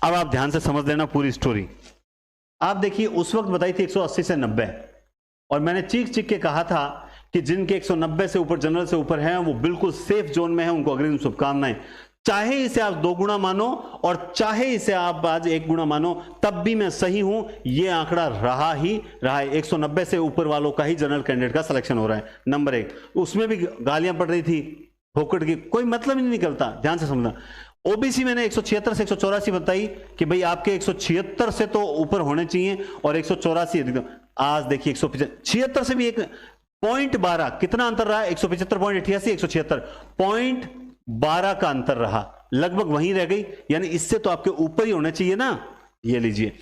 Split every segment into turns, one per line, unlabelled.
अब आप ध्यान से समझ लेना पूरी स्टोरी। आप देखिए उस वक्त बताई थी 180 से 90, और मैंने चीख चीख के कहा था कि जिनके 190 से ऊपर जनरल से ऊपर हैं वो बिल्कुल सेफ जोन में हैं, उनको अग्रिम शुभकामनाएं। चाहे इसे आप 2 गुना मानो और चाहे इसे आप आज 1 गुना मानो, तब भी मैं सही हूं। ये आंकड़ा रहा ही रहा है, 190 से ऊपर वालों का ही जनरल कैंडिडेट का सिलेक्शन हो रहा है। नंबर 1, उसमें भी गालियां पड़ रही थी फोकट की, कोई मतलब ही नहीं निकलता, ध्यान से समझना। ओबीसी मैंने 176 से 184 बताई कि भाई आपके 176 से तो ऊपर होने चाहिए और 184 अधिकतम। आज देखिए 176 से भी 1.12 कितना अंतर रहा, 175.88, 176.12 का अंतर रहा, लगभग वहीं रह गई, यानी इससे तो आपके ऊपर ही होने चाहिए ना। ये लीजिए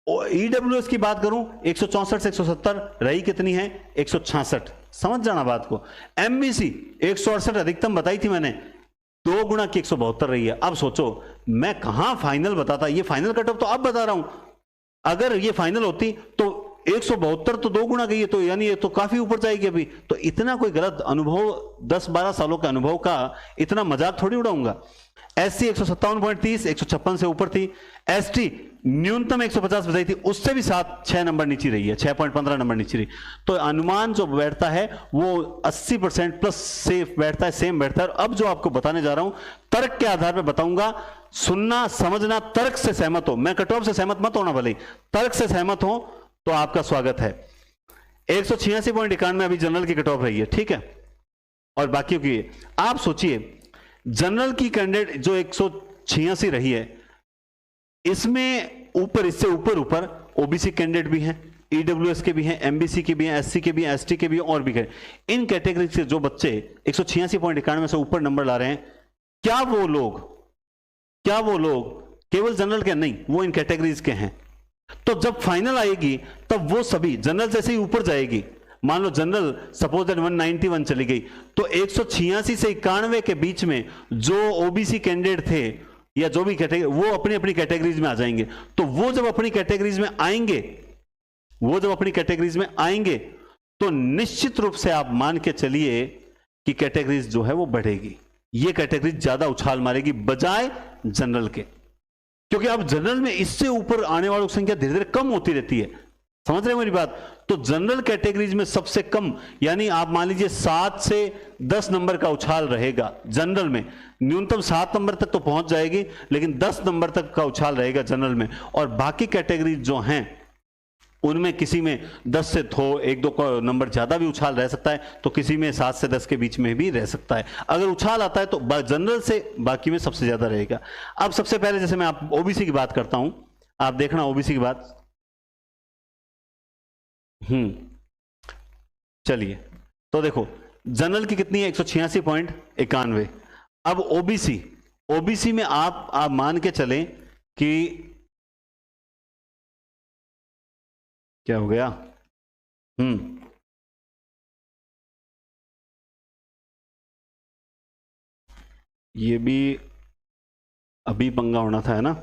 ईडब्ल्यूएस की बात करूं 164 से 170 रही कितनी है, 166, समझ जाना बात को। एमबीसी 168 अधिकतम बताई थी मैंने, 2 गुना की 172 रही है। अब सोचो मैं कहां फाइनल बताता, ये फाइनल कट ऑफ तो अब बता रहा हूं, अगर ये फाइनल होती तो 172 तो 2 गुना गई है, तो यानी ये तो काफी ऊपर जाएगी अभी। तो इतना कोई गलत अनुभव, 10-12 सालों के अनुभव का इतना मजाक थोड़ी उड़ाऊंगा। एससी 157.30, 156 से ऊपर थी। एसटी न्यूनतम 150 बताई थी, उससे भी 6 नंबर नीचे रही है, 6.15 नंबर नीचे रही। तो अनुमान जो बैठता है वो 80% प्लस सेफ बैठता है, सेम बैठता है। और अब जो आपको बताने जा रहा हूं तर्क के आधार पर बताऊंगा, सुनना समझना, तर्क से सहमत हो, मैं कट ऑफ से सहमत मत होना, भले तर्क से सहमत हो तो आपका स्वागत है। 186.91 अभी जनरल की कट ऑफ रही है, ठीक है, और बाकियों की आप सोचिए जनरल की कैंडिडेट जो 186 रही है, इसमें ऊपर, इससे ऊपर ओबीसी कैंडिडेट भी हैं, ईडब्ल्यूएस के भी हैं, एमबीसी के भी हैं, एससी के भी हैं, एसटी के भी हैं, और भी हैं। इन कैटेगरी से जो बच्चे 186.91 से ऊपर नंबर ला रहे हैं, क्या वो लोग केवल जनरल के नहीं, वो इन कैटेगरीज के हैं। तो जब फाइनल आएगी तब वो सभी जनरल जैसे ही ऊपर जाएगी, मान लो जनरल सपोज दैट 191 चली गई, तो 186 से 91 के बीच में जो ओबीसी कैंडिडेट थे या जो भी कैटेगरी, वो अपनी अपनी कैटेगरीज में आ जाएंगे। तो वो जब अपनी कैटेगरीज में आएंगे तो निश्चित रूप से आप मान के चलिए कि कैटेगरीज जो है वो बढ़ेगी, ये कैटेगरी ज्यादा उछाल मारेगी बजाय जनरल के, क्योंकि अब जनरल में इससे ऊपर आने वालों की संख्या धीरे धीरे कम होती रहती है। समझ रहे हैं मेरी बात? तो जनरल कैटेगरीज में सबसे कम, यानी आप मान लीजिए 7 से 10 नंबर का उछाल रहेगा जनरल में, न्यूनतम 7 नंबर तक तो पहुंच जाएगी, लेकिन 10 नंबर तक का उछाल रहेगा जनरल में। और बाकी कैटेगरीज जो हैं उनमें किसी में 10 से 1-2 नंबर ज्यादा भी उछाल रह सकता है, तो किसी में 7 से 10 के बीच में भी रह सकता है। अगर उछाल आता है तो जनरल से बाकी में सबसे ज्यादा रहेगा। अब सबसे पहले जैसे मैं आप ओबीसी की बात करता हूं, आप देखना ओबीसी की बात, चलिए तो देखो जनरल की कितनी है, 186.91। अब ओबीसी में आप मान के चलें कि क्या हो गया, ये भी अभी पंगा होना था, है ना।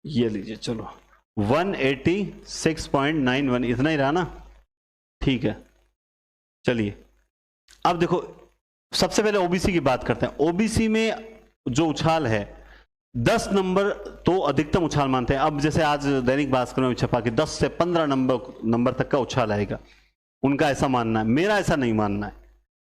ये लीजिए, चलो 186.91 इतना ही रहा ना, ठीक है। चलिए अब देखो सबसे पहले ओबीसी की बात करते हैं। ओबीसी में जो उछाल है 10 नंबर तो अधिकतम उछाल मानते हैं। अब जैसे आज दैनिक भास्कर में छपा कि 10 से 15 नंबर तक का उछाल आएगा, उनका ऐसा मानना है, मेरा ऐसा नहीं मानना है।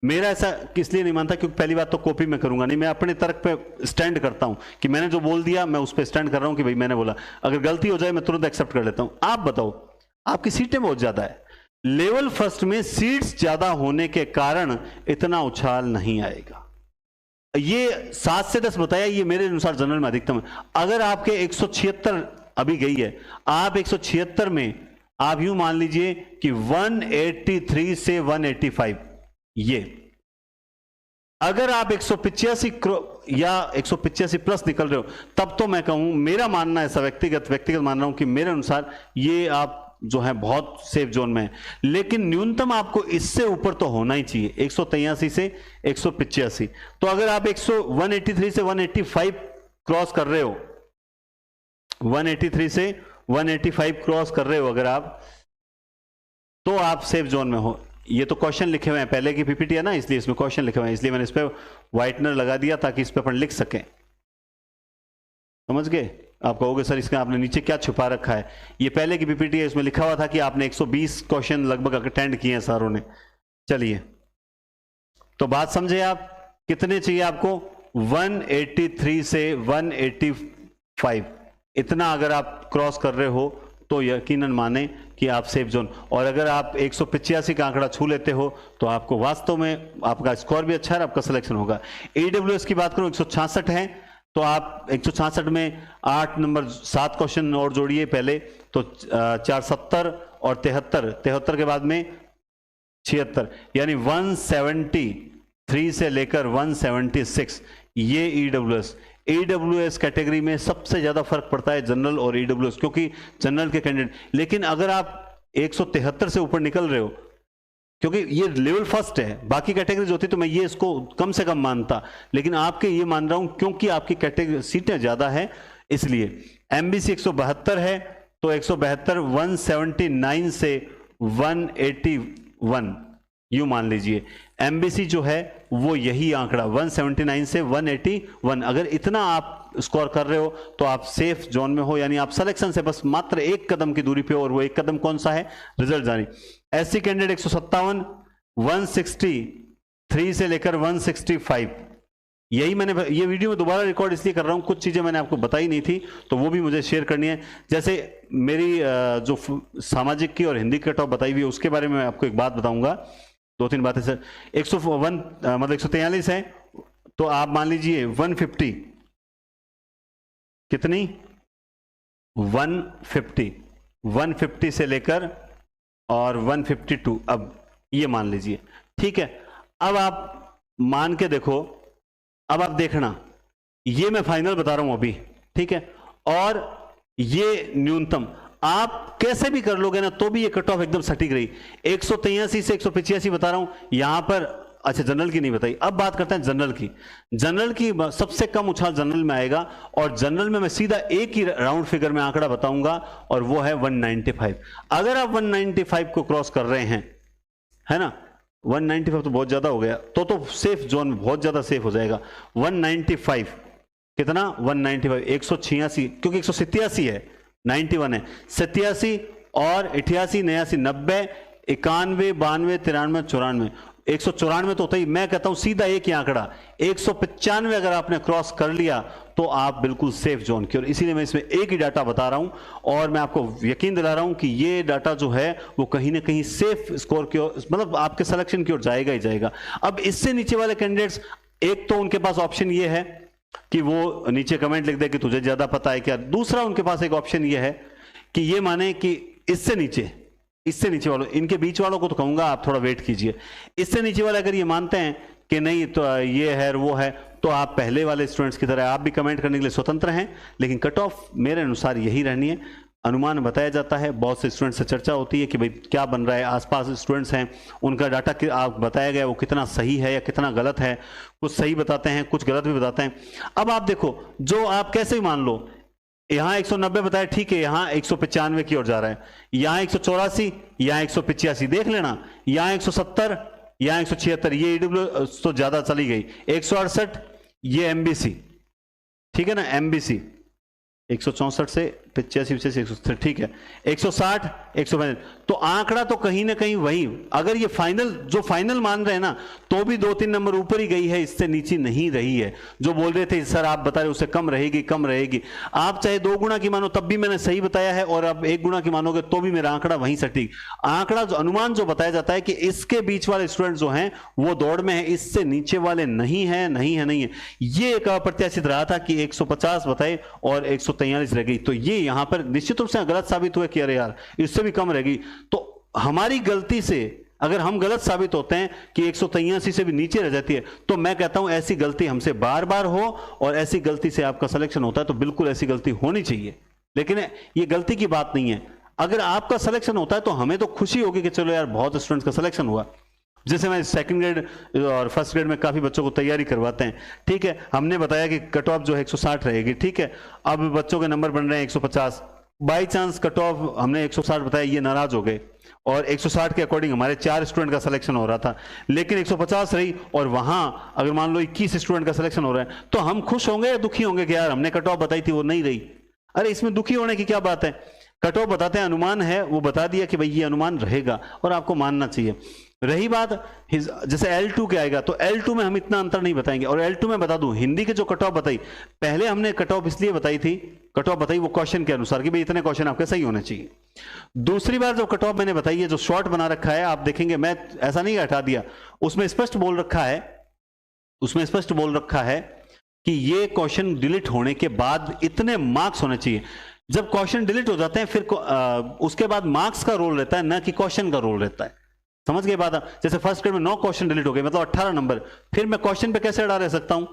मेरा ऐसा किस लिए नहीं मानता, क्योंकि पहली बात तो कॉपी में करूंगा नहीं, मैं अपने तर्क पे स्टैंड करता हूं कि मैंने जो बोल दिया मैं उस पर स्टैंड कर रहा हूं कि भाई मैंने बोला, अगर गलती हो जाए मैं तुरंत एक्सेप्ट कर लेता हूं। आप बताओ, आपकी सीटें बहुत ज्यादा है, लेवल फर्स्ट में सीट्स ज्यादा होने के कारण इतना उछाल नहीं आएगा। ये 7 से 10 बताया, ये मेरे अनुसार जनरल में अधिकतम है। अगर आपके 176 अभी गई है, आप 176 में आप यूं मान लीजिए कि 183 से 185, ये अगर आप 185 या 185 प्लस निकल रहे हो, तब तो मैं कहूं, मेरा मानना ऐसा व्यक्तिगत मान रहा हूं कि मेरे अनुसार ये आप जो है बहुत सेफ जोन में है। लेकिन न्यूनतम आपको इससे ऊपर तो होना ही चाहिए, 183 से 185। तो अगर आप 183 से 185 क्रॉस कर रहे हो, 183 से 185 क्रॉस कर रहे हो अगर आप, तो आप सेफ जोन में हो। ये तो क्वेश्चन लिखे हुए हैं, पहले की पीपीटी है ना, इसलिए इसमें क्वेश्चन लिखे हुए हैं, इसलिए मैंने इस पर व्हाइटनर लगा दिया ताकि इस पर अपन लिख सकें। समझ गए? आप कहोगे सर इसका आपने नीचे क्या छुपा रखा है? ये पहले की पीपीटी है, इसमें लिखा हुआ था कि आपने 120 क्वेश्चन लगभग अटेंड किए हैं सारों ने। चलिए, तो बात समझे आप? कितने चाहिए आपको? 183 से 185, इतना अगर आप क्रॉस कर रहे हो तो यकीनन माने कि आप सेफ जोन। और अगर आप 185 का आंकड़ा छू लेते हो तो आपको वास्तव में आपका स्कोर भी अच्छा है, आपका सिलेक्शन होगा। ईडब्ल्यूएस की बात करूं 166 है, तो आप 166 में 8 नंबर 7 क्वेश्चन और जोड़िए पहले, तो 470 और 73 के बाद में 76, यानी 173 से लेकर 176, ये ईडब्ल्यूएस कैटेगरी में सबसे ज्यादा फर्क पड़ता है जनरल और ईडब्ल्यूएस, क्योंकि जनरल के कैंडिडेट। लेकिन अगर आप 173 से ऊपर निकल रहे हो, क्योंकि ये लेवल फर्स्ट है, बाकी कैटेगरीज होती तो मैं ये इसको कम से कम मानता, लेकिन आपके ये मान रहा हूं क्योंकि आपकी कैटेगरी सीटें ज्यादा है इसलिए। एमबीसी 172 है, तो 172 179 से 181 यूं मान लीजिए। एमबीसी जो है वो यही आंकड़ा 179 से 181, अगर इतना आप स्कोर कर रहे हो तो आप सेफ जोन में हो, यानी आप सिलेक्शन से बस मात्र एक कदम की दूरी पे हो, और वो एक कदम कौन सा है? रिजल्ट जारी। एससी कैंडिडेट 157, 163 से लेकर 165, यही मैंने ये वीडियो में दोबारा रिकॉर्ड इसलिए कर रहा हूं, कुछ चीजें मैंने आपको बताई नहीं थी तो वो भी मुझे शेयर करनी है। जैसे मेरी जो सामाजिक की और हिंदी कट ऑफ बताई हुई है उसके बारे में मैं आपको एक बात बताऊंगा, 2-3 बातें सर। 101 मतलब 143 है, तो आप मान लीजिए 150, कितनी? 150 से लेकर और 152, अब ये मान लीजिए, ठीक है। अब आप मान के देखो, अब आप देखना, ये मैं फाइनल बता रहा हूं अभी, ठीक है, और ये न्यूनतम आप कैसे भी कर लोगे ना तो भी ये कट ऑफ एकदम सटीक रही। 183 से 185 बता रहा हूं यहां पर। अच्छा, जनरल की नहीं बताई, अब बात करते हैं जनरल की। जनरल की सबसे कम उछाल जनरल में आएगा, और जनरल में मैं सीधा एक ही राउंड फिगर में आंकड़ा बताऊंगा, और वो है 195। अगर आप 195 को क्रॉस कर रहे हैं, है ना, 195 तो बहुत ज्यादा हो गया, तो सेफ जोन में बहुत ज्यादा सेफ हो जाएगा। 195 कितना? 195 186, क्योंकि 187 है, 91 है, 87 और 88 89 90 91 92 93 94, 194 तो होता ही। मैं कहता हूं सीधा एक ही आंकड़ा 195 अगर आपने क्रॉस कर लिया तो आप बिल्कुल सेफ जोन की, और इसीलिए मैं इसमें एक ही डाटा बता रहा हूं, और मैं आपको यकीन दिला रहा हूं कि ये डाटा जो है वो कहीं ना कहीं सेफ स्कोर की ओर, मतलब आपके सिलेक्शन की ओर जाएगा ही जाएगा। अब इससे नीचे वाले कैंडिडेट्स, एक तो उनके पास ऑप्शन ये है कि वो नीचे कमेंट लिख दे कि तुझे ज्यादा पता है क्या। दूसरा उनके पास एक ऑप्शन ये है कि ये माने कि इससे नीचे वालों, इनके बीच वालों को तो कहूंगा आप थोड़ा वेट कीजिए। इससे नीचे वाले अगर ये मानते हैं कि नहीं तो ये है वो है, तो आप पहले वाले स्टूडेंट्स की तरह आप भी कमेंट करने के लिए स्वतंत्र हैं, लेकिन कट ऑफ मेरे अनुसार यही रहनी है। अनुमान बताया जाता है, बहुत से स्टूडेंट से चर्चा होती है कि भाई क्या बन रहा है, आसपास स्टूडेंट्स हैं उनका डाटा आप बताया गया वो कितना सही है या कितना गलत है। कुछ सही बताते हैं, कुछ गलत भी बताते हैं। अब आप देखो, जो आप कैसे भी मान लो, यहां 190 बताया, ठीक है, यहां 195 की ओर जा रहा है, यहां 184, यहां 185, देख लेना, यहां 170, यहां 176, ये ईडब्ल्यू तो ज्यादा चली गई, 168 ये एमबीसी, ठीक है ना, एमबीसी 164 से 85 से 160, ठीक है, 160 165, तो आंकड़ा तो कहीं ना कहीं वही। अगर ये फाइनल जो फाइनल मान रहे हैं ना, तो भी 2-3 नंबर ऊपर ही गई है, इससे नीचे नहीं रही है। जो बोल रहे थे सर आप बता रहे उससे कम रहेगी, आप चाहे 2 गुना की मानो तब भी मैंने सही बताया है, और अब 1 गुना की मानोगे तो भी मेरा आंकड़ा वहीं सटीक। आंकड़ा जो अनुमान जो बताया जाता है कि इसके बीच वाले स्टूडेंट जो हैं वो दौड़ में है, इससे नीचे वाले नहीं है। ये एक अप्रत्याशित रहा था कि 150 बताए और 143 रह गई, तो ये यहां पर निश्चित रूप से गलत साबित हुआ कि अरे यार इससे भी कम रह गई। तो हमारी गलती से अगर हम गलत साबित होते हैं कि 183 से भी नीचे रह जाती है, तो मैं कहता हूं ऐसी गलती हमसे बार बार हो, और ऐसी गलती से आपका सिलेक्शन होता है तो बिल्कुल ऐसी गलती होनी चाहिए। लेकिन ये गलती की बात नहीं है। अगर आपका सिलेक्शन होता है तो हमें तो खुशी होगी कि चलो यार बहुत स्टूडेंट्स का सिलेक्शन हुआ। जैसे मैं सेकंड ग्रेड और फर्स्ट ग्रेड में काफी बच्चों को तैयारी करवाते हैं, ठीक है, हमने बताया कि कट ऑफ जो है 160 रहेगी, ठीक है, अब बच्चों के नंबर बन रहे हैं 150, बाई चांस कट ऑफ हमने 160 बताया, ये नाराज हो गए और 160 के अकॉर्डिंग हमारे 4 स्टूडेंट का सिलेक्शन हो रहा था, लेकिन 150 रही और वहां अगर मान लो 21 स्टूडेंट का सिलेक्शन हो रहा है, तो हम खुश होंगे या दुखी होंगे कि यार हमने कट ऑफ बताई थी वो नहीं रही? अरे इसमें दुखी होने की क्या बात है? कट ऑफ बताते हैं, अनुमान है, वो बता दिया कि भाई ये अनुमान रहेगा और आपको मानना चाहिए। रही बात जैसे L2 के आएगा, तो L2 में हम इतना अंतर नहीं बताएंगे। और L2 में बता दूं, हिंदी की जो कट ऑफ बताई, पहले हमने कट ऑफ इसलिए बताई थी, कट ऑफ बताई वो क्वेश्चन के अनुसार कि भाई इतने क्वेश्चन आपके सही होने चाहिए। दूसरी बार जो कट ऑफ मैंने बताई है, जो शॉर्ट बना रखा है, आप देखेंगे मैं ऐसा नहीं हटा दिया, उसमें स्पष्ट बोल रखा है, उसमें स्पष्ट बोल रखा है कि ये क्वेश्चन डिलीट होने के बाद इतने मार्क्स होने चाहिए। जब क्वेश्चन डिलीट हो जाते हैं फिर उसके बाद मार्क्स का रोल रहता है, ना कि क्वेश्चन का रोल रहता है। समझ गए बात? जैसे फर्स्ट ग्रेड में 9 क्वेश्चन डिलीट हो गए, मतलब 18 नंबर, फिर मैं क्वेश्चन पे कैसे अड़ा रह सकता हूं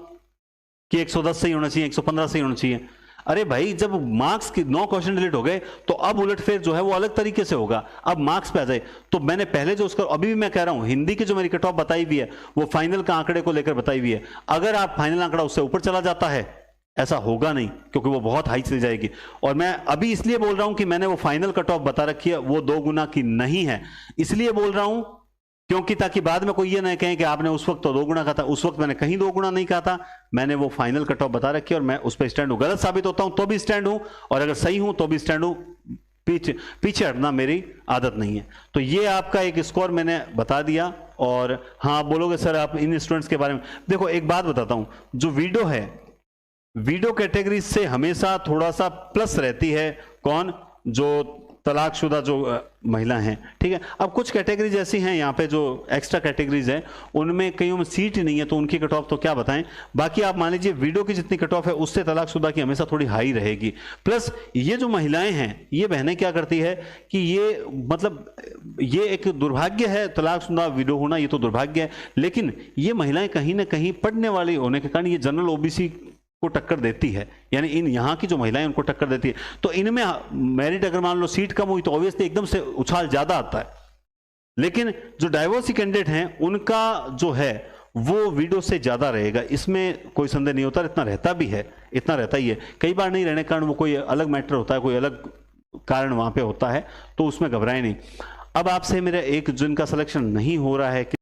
कि 110 सही होना चाहिए, 115 सही होना चाहिए? अरे भाई, जब मार्क्स की 9 क्वेश्चन डिलीट हो गए तो अब उलटफेर जो है वो अलग तरीके से होगा, अब मार्क्स पे आ जाए। तो मैंने पहले जो उसका, अभी भी मैं कह रहा हूं, हिंदी की जो मेरी कट ऑफ बताई हुई है वो फाइनल का आंकड़े को लेकर बताई हुई है। अगर आप फाइनल आंकड़ा उससे ऊपर चला जाता है, ऐसा होगा नहीं क्योंकि वो बहुत हाई चली जाएगी। और मैं अभी इसलिए बोल रहा हूं कि मैंने वो फाइनल कट ऑफ बता रखी है, वो 2 गुना की नहीं है, इसलिए बोल रहा हूं क्योंकि ताकि बाद में कोई ये ना कहे कि आपने उस वक्त तो 2 गुना कहा था। उस वक्त मैंने कहीं 2 गुना नहीं कहा था, मैंने वो फाइनल कट ऑफ बता रखी है और मैं उस पर स्टैंड हूं। गलत साबित होता हूं तो भी स्टैंड हूं, और अगर सही हूं तो भी स्टैंड हूं। पीछे हटना मेरी आदत नहीं है। तो ये आपका एक स्कोर मैंने बता दिया। और हाँ, बोलोगे सर आप इन स्टूडेंट्स के बारे में, देखो एक बात बताता हूं, जो वीडियो है, वीडियो कैटेगरी से हमेशा थोड़ा सा प्लस रहती है। कौन? जो तलाकशुदा जो महिला हैं, ठीक है। अब कुछ कैटेगरीज ऐसी हैं यहाँ पे जो एक्स्ट्रा कैटेगरीज हैं, उनमें कईयों में सीट ही नहीं है, तो उनकी कट ऑफ तो क्या बताएं। बाकी आप मान लीजिए वीडियो की जितनी कट ऑफ है उससे तलाकशुदा की हमेशा थोड़ी हाई रहेगी। प्लस ये जो महिलाएं हैं, ये बहनें क्या करती है कि ये मतलब ये एक दुर्भाग्य है, तलाकशुदा वीडियो होना ये तो दुर्भाग्य है, लेकिन ये महिलाएं कहीं ना कहीं पढ़ने वाली होने के कारण ये जनरल ओबीसी को टक्कर देती है, यानी इन यहाँ की जो महिलाएं उनको टक्कर देती है। तो इनमें मेरिट अगर मान लो सीट कम हुई तो ऑब्वियसली एकदम से उछाल ज्यादा आता है, लेकिन जो डाइवर्सिटी कैंडिडेट हैं उनका जो है वो वीडियो से ज्यादा रहेगा, इसमें कोई संदेह नहीं होता। इतना रहता भी है, इतना रहता ही है। कई बार नहीं रहने के कारण वो कोई अलग मैटर होता है, कोई अलग कारण वहां पे होता है, तो उसमें घबराए नहीं। अब आपसे मेरा एक जिनका सिलेक्शन नहीं हो रहा है कि